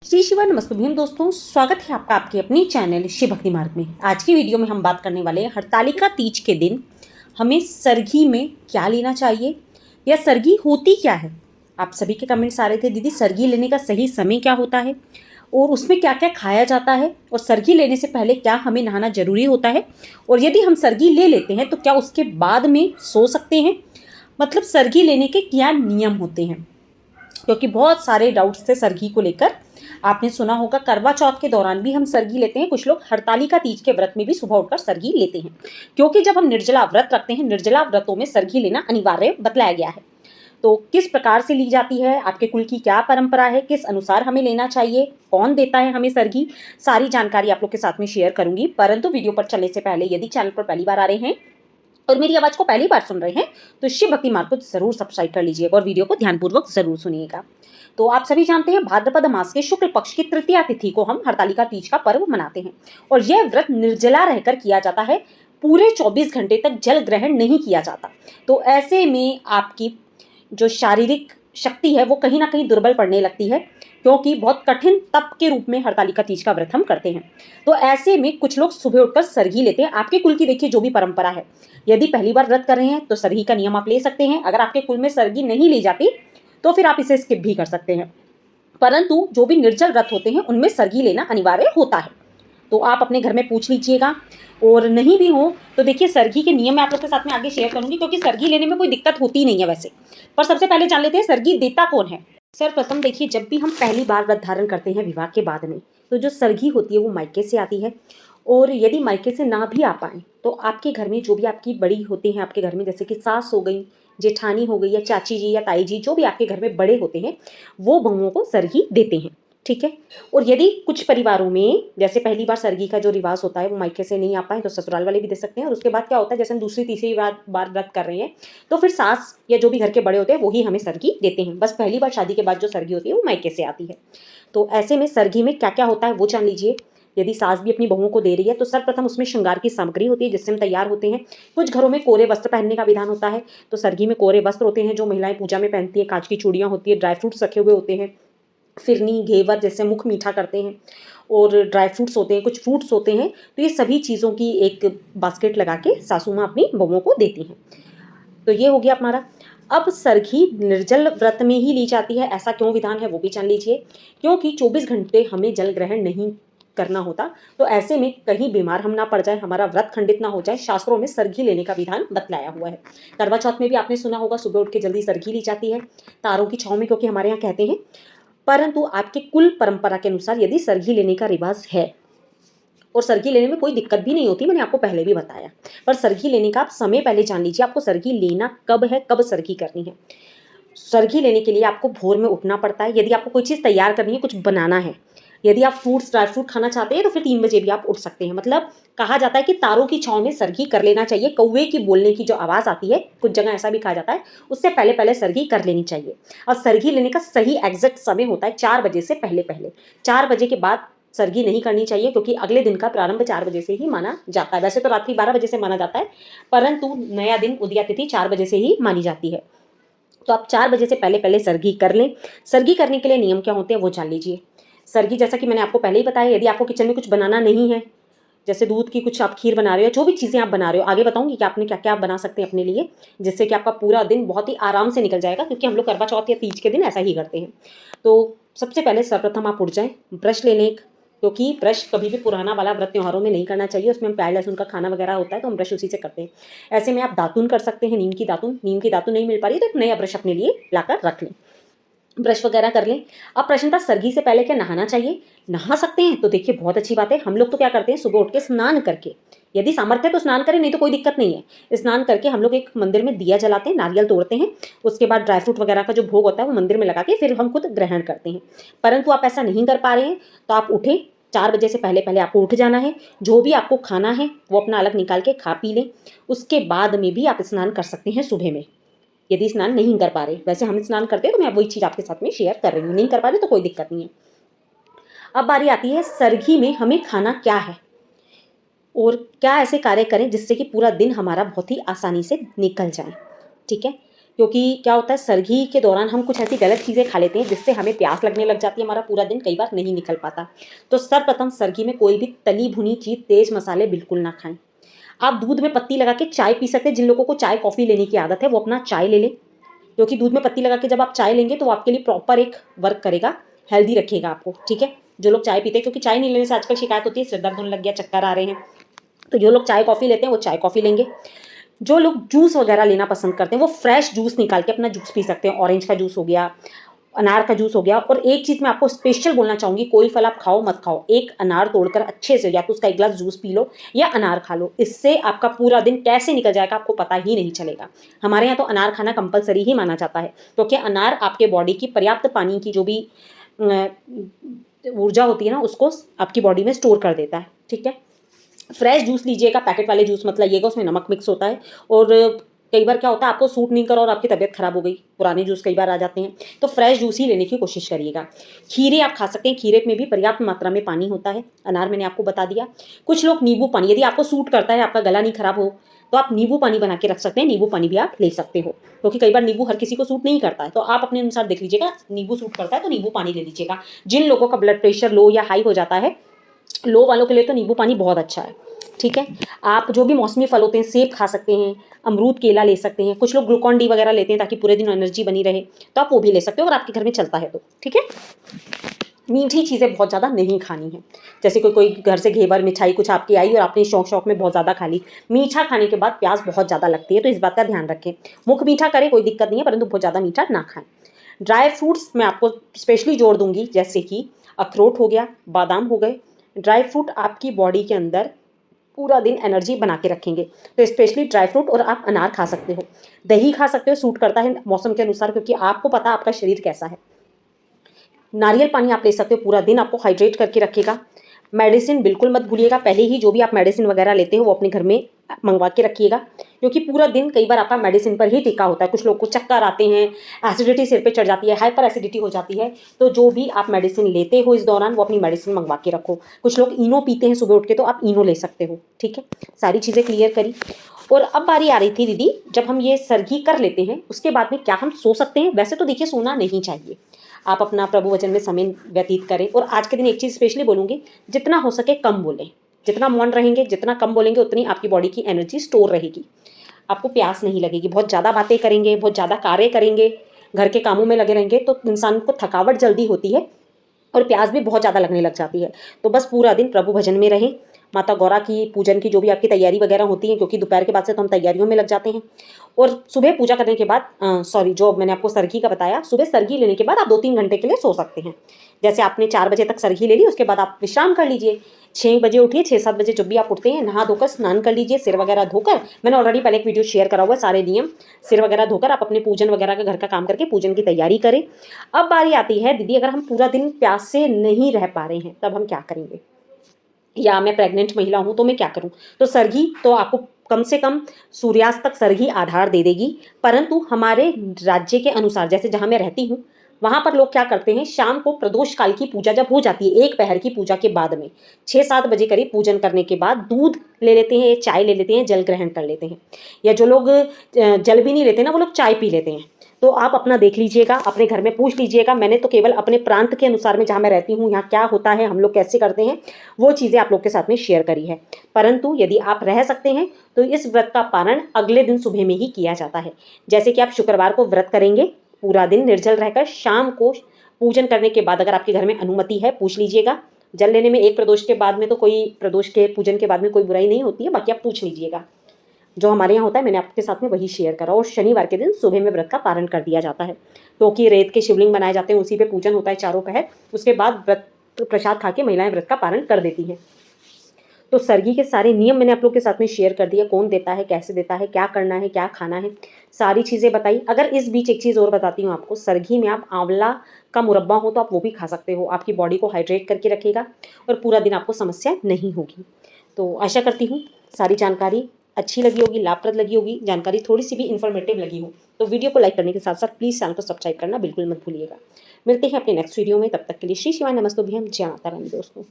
श्री शिवा नमस्तुभ्यम दोस्तों, स्वागत है आपका आपके अपनी चैनल शिव भक्ति मार्ग में। आज की वीडियो में हम बात करने वाले हैं हरतालिका तीज के दिन हमें सरगी में क्या लेना चाहिए या सरगी होती क्या है। आप सभी के कमेंट्स आ रहे थे, दीदी सरगी लेने का सही समय क्या होता है और उसमें क्या क्या खाया जाता है और सरगी लेने से पहले क्या हमें नहाना जरूरी होता है, और यदि हम सरगी ले लेते हैं तो क्या उसके बाद में सो सकते हैं, मतलब सरगी लेने के क्या नियम होते हैं। क्योंकि बहुत सारे डाउट्स थे सरगी को लेकर। आपने सुना होगा करवा चौथ के दौरान भी हम सरगी लेते हैं, कुछ लोग हरतालिका तीज के व्रत में भी सुबह उठकर सरगी लेते हैं, क्योंकि जब हम निर्जला व्रत रखते हैं, निर्जला व्रतों में सरगी लेना अनिवार्य बतलाया गया है। तो किस प्रकार से ली जाती है, आपके कुल की क्या परंपरा है, किस अनुसार हमें लेना चाहिए, कौन देता है हमें सरगी, सारी जानकारी आप लोग के साथ में शेयर करूंगी। परंतु वीडियो पर चलने से पहले यदि चैनल पर पहली बार आ रहे हैं और मेरी आवाज को पहली बार सुन रहे हैं तो शिव भक्ति मार्ग को जरूर सब्सक्राइब कर लीजिएगा और वीडियो को ध्यानपूर्वक जरूर सुनिएगा। तो आप सभी जानते हैं भाद्रपद मास के शुक्ल पक्ष की तृतीया तिथि को हम हरतालिका तीज का पर्व मनाते हैं और यह व्रत निर्जला रहकर किया जाता है। पूरे 24 घंटे तक जल ग्रहण नहीं किया जाता। तो ऐसे में आपकी जो शारीरिक शक्ति है वो कहीं ना कहीं दुर्बल पड़ने लगती है, क्योंकि बहुत कठिन तप के रूप में हरतालिका तीज का व्रत हम करते हैं। तो ऐसे में कुछ लोग सुबह उठकर सरगी लेते हैं। आपके कुल की देखिए जो भी परंपरा है, यदि पहली बार व्रत कर रहे हैं तो सरगी का नियम आप ले सकते हैं। अगर आपके कुल में सरगी नहीं ली जाती तो फिर आप इसे स्किप भी कर सकते हैं। परंतु जो भी निर्जल व्रत होते हैं उनमें सरगी लेना अनिवार्य होता है। तो आप अपने घर में पूछ लीजिएगा, और नहीं भी हो तो देखिए सरगी के नियम मैं आप लोग के साथ में आगे शेयर करूंगी, क्योंकि सरगी लेने में कोई दिक्कत होती नहीं है वैसे। पर सबसे पहले जान लेते हैं सरगी देता कौन है। सर्वप्रथम देखिए, जब भी हम पहली बार व्रत धारण करते हैं विवाह के बाद में, तो जो सरगी होती है वो मायके से आती है। और यदि मायके से ना भी आ पाए तो आपके घर में जो भी आपकी बड़ी होती हैं, आपके घर में जैसे कि सास हो गई, जेठानी हो गई, या चाची जी या ताई जी, जो भी आपके घर में बड़े होते हैं वो बहुओं को सरगी देते हैं, ठीक है। और यदि कुछ परिवारों में जैसे पहली बार सरगी का जो रिवाज होता है वो मायके से नहीं आ पाए तो ससुराल वाले भी दे सकते हैं। और उसके बाद क्या होता है, जैसे हम दूसरी तीसरी बार व्रत कर रहे हैं तो फिर सास या जो भी घर के बड़े होते हैं वही हमें सरगी देते हैं। बस पहली बार शादी के बाद जो सरगी होती है वो मायके से आती है। तो ऐसे में सरगी में क्या क्या होता है वो जान लीजिए। यदि सास भी अपनी बहुओं को दे रही है तो सर्वप्रथम उसमें श्रृंगार की सामग्री होती है जिससे हम तैयार होते हैं। कुछ घरों में कोरे वस्त्र पहनने का विधान होता है, तो सरगी में कोरे वस्त्र होते हैं जो महिलाएं पूजा में पहनती है। कांच की चूड़ियां होती है, ड्राई फ्रूट्स रखे हुए होते हैं, फिरनी घेवर जैसे मुख मीठा करते हैं, और ड्राई फ्रूट्स होते हैं, कुछ फ्रूट्स होते हैं। तो ये सभी चीज़ों की एक बास्केट लगा के सासू माँ अपनी बहुओं को देती हैं। तो ये हो गया हमारा। अब सरगी निर्जल व्रत में ही ली जाती है, ऐसा क्यों विधान है वो भी जान लीजिए। क्योंकि 24 घंटे हमें जल ग्रहण नहीं करना होता, तो ऐसे में कहीं बीमार हम ना पड़ जाए, हमारा व्रत खंडित ना हो जाए, शास्त्रों में सरगी लेने का विधान बतलाया हुआ है। करवा चौथ में भी आपने सुना होगा सुबह उठ के जल्दी सरगी ली जाती है तारों की छांव में, क्योंकि हमारे यहाँ कहते हैं। परंतु आपके कुल परंपरा के अनुसार यदि सरगी लेने का रिवाज है और सरगी लेने में कोई दिक्कत भी नहीं होती, मैंने आपको पहले भी बताया, पर सरगी लेने का आप समय पहले जान लीजिए। आपको सरगी लेना कब है, कब सरगी करनी है। सरगी लेने के लिए आपको भोर में उठना पड़ता है। यदि आपको कोई चीज़ तैयार करनी है, कुछ बनाना है, यदि आप फ्रूट्स ड्राई फ्रूट खाना चाहते हैं तो फिर 3 बजे भी आप उठ सकते हैं। मतलब कहा जाता है कि तारों की छांव में सरगी कर लेना चाहिए। कौवे की बोलने की जो आवाज़ आती है, कुछ जगह ऐसा भी कहा जाता है, उससे पहले पहले सरगी कर लेनी चाहिए। और सरगी लेने का सही एग्जैक्ट समय होता है 4 बजे से पहले पहले। 4 बजे के बाद सरगी नहीं करनी चाहिए, क्योंकि अगले दिन का प्रारंभ 4 बजे से ही माना जाता है। वैसे तो रात्रि 12 बजे से माना जाता है, परंतु नया दिन उदया तिथि 4 बजे से ही मानी जाती है। तो आप 4 बजे से पहले पहले सरगी कर लें। सरगी करने के लिए नियम क्या होते हैं वो जान लीजिए। सरगी जैसा कि मैंने आपको पहले ही बताया, यदि आपको किचन में कुछ बनाना नहीं है, जैसे दूध की कुछ आप खीर बना रहे हो, जो भी चीज़ें आप बना रहे हो, आगे बताऊंगी कि आपने क्या क्या आप बना सकते हैं अपने लिए, जिससे कि आपका पूरा दिन बहुत ही आराम से निकल जाएगा, क्योंकि हम लोग करवा चौथ या तीज के दिन ऐसा ही करते हैं। तो सबसे पहले सर्वप्रथम आप उठ जाएं, ब्रश ले लें, क्योंकि ब्रश कभी भी पुराना वाला व्रत त्योहारों में नहीं करना चाहिए, उसमें हम प्याज लहसुन का खाना वगैरह होता है तो हम ब्रश उसी से करते हैं। ऐसे में आप दातुन कर सकते हैं, नीम की दातुन। नीम की दातुन नहीं मिल पा रही तो एक नया ब्रश अपने लिए लाकर रख लें, ब्रश वगैरह कर लें। अब प्रश्न था सरगी से पहले क्या नहाना चाहिए। नहा सकते हैं तो देखिए बहुत अच्छी बात है। हम लोग तो क्या करते हैं, सुबह उठ के स्नान करके, यदि सामर्थ्य है तो स्नान करें, नहीं तो कोई दिक्कत नहीं है। स्नान करके हम लोग एक मंदिर में दिया जलाते हैं, नारियल तोड़ते हैं, उसके बाद ड्राई फ्रूट वगैरह का जो भोग होता है वो मंदिर में लगा के फिर हम खुद ग्रहण करते हैं। परंतु आप ऐसा नहीं कर पा रहे हैं तो आप उठें, 4 बजे से पहले पहले आपको उठ जाना है। जो भी आपको खाना है वो अपना अलग निकाल के खा पी लें। उसके बाद में भी आप स्नान कर सकते हैं सुबह में, यदि स्नान नहीं कर पा रहे। वैसे हम स्नान करते हैं तो मैं वही चीज़ आपके साथ में शेयर कर रही हूँ, नहीं कर पा रहे तो कोई दिक्कत नहीं है। अब बारी आती है सरगी में हमें खाना क्या है और क्या ऐसे कार्य करें जिससे कि पूरा दिन हमारा बहुत ही आसानी से निकल जाए, ठीक है। क्योंकि क्या होता है सर्दी के दौरान हम कुछ ऐसी गलत चीज़ें खा लेते हैं जिससे हमें प्यास लगने लग जाती है, हमारा पूरा दिन कई बार नहीं निकल पाता। तो सर्वप्रथम सर्दी में कोई भी तली भुनी चीज़, तेज़ मसाले बिल्कुल ना खाएं। आप दूध में पत्ती लगा के चाय पी सकते हैं। जिन लोगों को चाय कॉफ़ी लेने की आदत है वो अपना चाय ले लें, क्योंकि दूध में पत्ती लगा के जब आप चाय लेंगे तो वो आपके लिए प्रॉपर एक वर्क करेगा, हेल्दी रखेगा आपको, ठीक है। जो लोग चाय पीते हैं, क्योंकि चाय नहीं लेने से आजकल शिकायत होती है सिर दर्द होने लग गया, चक्कर आ रहे हैं, तो जो लोग चाय कॉफ़ी लेते हैं वो चाय कॉफ़ी लेंगे। जो लोग जूस वगैरह लेना पसंद करते हैं वो फ्रेश जूस निकाल के अपना जूस पी सकते हैं। ऑरेंज का जूस हो गया, अनार का जूस हो गया। और एक चीज़ मैं आपको स्पेशल बोलना चाहूँगी, कोई फल आप खाओ मत खाओ, एक अनार तोड़कर अच्छे से या तो उसका एक गिलास जूस पी लो या अनार खा लो। इससे आपका पूरा दिन कैसे निकल जाएगा आपको पता ही नहीं चलेगा। हमारे यहाँ तो अनार खाना कंपलसरी ही माना जाता है, क्योंकि अनार आपके बॉडी की पर्याप्त पानी की जो भी ऊर्जा होती है ना, उसको आपकी बॉडी में स्टोर कर देता है, ठीक है। फ्रेश जूस लीजिएगा, पैकेट वाले जूस मत लाइएगा, उसमें नमक मिक्स होता है। और कई बार क्या होता है आपको सूट नहीं करा और आपकी तबीयत खराब हो गई, पुराने जूस कई बार आ जाते हैं, तो फ्रेश जूस ही लेने की कोशिश करिएगा। खीरे आप खा सकते हैं, खीरे में भी पर्याप्त मात्रा में पानी होता है। अनार मैंने आपको बता दिया। कुछ लोग नींबू पानी, यदि आपको सूट करता है, आपका गला नहीं खराब हो, तो आप नींबू पानी बना के रख सकते हैं। नींबू पानी भी आप ले सकते हो, क्योंकि कई बार नींबू हर किसी को सूट नहीं करता है, तो आप अपने अनुसार देख लीजिएगा। नींबू सूट करता है तो नींबू पानी ले लीजिएगा। जिन लोगों का ब्लड प्रेशर लो या हाई हो जाता है, लो वालों के लिए तो नींबू पानी बहुत अच्छा है, ठीक है। आप जो भी मौसमी फल होते हैं, सेब खा सकते हैं, अमरूद केला ले सकते हैं। कुछ लोग ग्लूकॉन डी वगैरह लेते हैं ताकि पूरे दिन एनर्जी बनी रहे, तो आप वो भी ले सकते हो अगर आपके घर में चलता है तो, ठीक है। मीठी चीज़ें बहुत ज़्यादा नहीं खानी है। जैसे कोई कोई घर से घेवर मिठाई कुछ आपकी आई और आपने शौक शौक में बहुत ज़्यादा खा ली। मीठा खाने के बाद प्यास बहुत ज़्यादा लगती है, तो इस बात का ध्यान रखें। मुख मीठा करें, कोई दिक्कत नहीं है, परंतु बहुत ज़्यादा मीठा ना खाएं। ड्राई फ्रूट्स मैं आपको स्पेशली जोड़ दूंगी, जैसे कि अखरोट हो गया, बादाम हो गए। ड्राई फ्रूट आपकी बॉडी के अंदर पूरा दिन एनर्जी बना के रखेंगे, तो स्पेशली ड्राई फ्रूट। और आप अनार खा सकते हो, दही खा सकते हो, सूट करता है मौसम के अनुसार, क्योंकि आपको पता है आपका शरीर कैसा है। नारियल पानी आप ले सकते हो, पूरा दिन आपको हाइड्रेट करके रखेगा। मेडिसिन बिल्कुल मत भूलिएगा, पहले ही जो भी आप मेडिसिन वगैरह लेते हो वो अपने घर में मंगवा के रखिएगा, क्योंकि पूरा दिन कई बार आपका मेडिसिन पर ही टिका होता है। कुछ लोग को चक्कर आते हैं, एसिडिटी सिर पे चढ़ जाती है, हाइपर एसिडिटी हो जाती है। तो जो भी आप मेडिसिन लेते हो इस दौरान, वो अपनी मेडिसिन मंगवा के रखो। कुछ लोग इनो पीते हैं सुबह उठ के, तो आप इनो ले सकते हो, ठीक है। सारी चीज़ें क्लियर करी। और अब बारी आ रही थी दीदी, जब हम ये सर्गी कर लेते हैं उसके बाद में क्या हम सो सकते हैं? वैसे तो देखिए सोना नहीं चाहिए, आप अपना प्रभु वचन में समय व्यतीत करें। और आज के दिन एक चीज़ स्पेशली बोलूँगी, जितना हो सके कम बोलें। जितना मौन रहेंगे, जितना कम बोलेंगे, उतनी आपकी बॉडी की एनर्जी स्टोर रहेगी, आपको प्यास नहीं लगेगी। बहुत ज़्यादा बातें करेंगे, बहुत ज़्यादा कार्य करेंगे, घर के कामों में लगे रहेंगे, तो इंसान को थकावट जल्दी होती है और प्यास भी बहुत ज़्यादा लगने लग जाती है। तो बस पूरा दिन प्रभु भजन में रहें। माता गौरा की पूजन की जो भी आपकी तैयारी वगैरह होती है, क्योंकि दोपहर के बाद से तो हम तैयारियों में लग जाते हैं। और सुबह पूजा करने के बाद जो मैंने आपको सरगी का बताया, सुबह सरगी लेने के बाद आप 2-3 घंटे के लिए सो सकते हैं। जैसे आपने 4 बजे तक सरगी ले ली, उसके बाद आप विश्राम कर लीजिए। 6 बजे उठिए, 6-7 बजे जब भी आप उठते हैं, नहा धोकर स्नान कर लीजिए, सिर वगैरह धोकर। मैंने ऑलरेडी पहले एक वीडियो शेयर करा हुआ है, सारे नियम। सिर वगैरह धोकर आप अपने पूजन वगैरह का घर का काम करके पूजन की तैयारी करें। अब बारी आती है दीदी, अगर हम पूरा दिन प्यास से नहीं रह पा रहे हैं तब हम क्या करेंगे? या मैं प्रेग्नेंट महिला हूँ तो मैं क्या करूँ? तो सरगी तो आपको कम से कम सूर्यास्त तक सरगी आधार दे देगी, परंतु हमारे राज्य के अनुसार, जैसे जहाँ मैं रहती हूँ, वहाँ पर लोग क्या करते हैं, शाम को प्रदोष काल की पूजा जब हो जाती है, एक पहर की पूजा के बाद में 6-7 बजे करीब पूजन करने के बाद दूध ले लेते हैं, चाय ले लेते हैं, जल ग्रहण कर लेते हैं। या जो लोग जल भी नहीं लेते ना, वो लोग चाय पी लेते हैं। तो आप अपना देख लीजिएगा, अपने घर में पूछ लीजिएगा। मैंने तो केवल अपने प्रांत के अनुसार में, जहाँ मैं रहती हूँ, यहाँ क्या होता है, हम लोग कैसे करते हैं, वो चीज़ें आप लोग के साथ में शेयर करी है। परंतु यदि आप रह सकते हैं तो इस व्रत का पारण अगले दिन सुबह में ही किया जाता है। जैसे कि आप शुक्रवार को व्रत करेंगे, पूरा दिन निर्जल रहकर शाम को पूजन करने के बाद, अगर आपके घर में अनुमति है, पूछ लीजिएगा। जल लेने में एक प्रदोष के बाद में तो कोई, प्रदोष के पूजन के बाद में कोई बुराई नहीं होती है, बाकी आप पूछ लीजिएगा। जो हमारे यहाँ होता है, मैंने आपके साथ में वही शेयर करा। और शनिवार के दिन सुबह में व्रत का पारण कर दिया जाता है, क्योंकि रेत के शिवलिंग बनाए जाते हैं, उसी पे पूजन होता है चारों पहर। उसके बाद व्रत प्रसाद खा के महिलाएं व्रत का पारण कर देती हैं। तो सरगी के सारे नियम मैंने आप लोग के साथ में शेयर कर दिया, कौन देता है, कैसे देता है, क्या करना है, क्या खाना है, सारी चीज़ें बताई। अगर इस बीच एक चीज़ और बताती हूँ आपको, सरगी में आप आंवला का मुरब्बा हो तो आप वो भी खा सकते हो, आपकी बॉडी को हाइड्रेट करके रखेगा और पूरा दिन आपको समस्या नहीं होगी। तो आशा करती हूँ सारी जानकारी अच्छी लगी होगी, लाभप्रद लगी होगी, जानकारी थोड़ी सी भी इन्फॉर्मेटिव लगी हो तो वीडियो को लाइक करने के साथ साथ प्लीज़ चैनल को सब्सक्राइब करना बिल्कुल मत भूलिएगा। मिलते हैं अपने नेक्स्ट वीडियो में, तब तक के लिए श्री शिवाय नमस्तुभ्यम, जय माता रानी दोस्तों।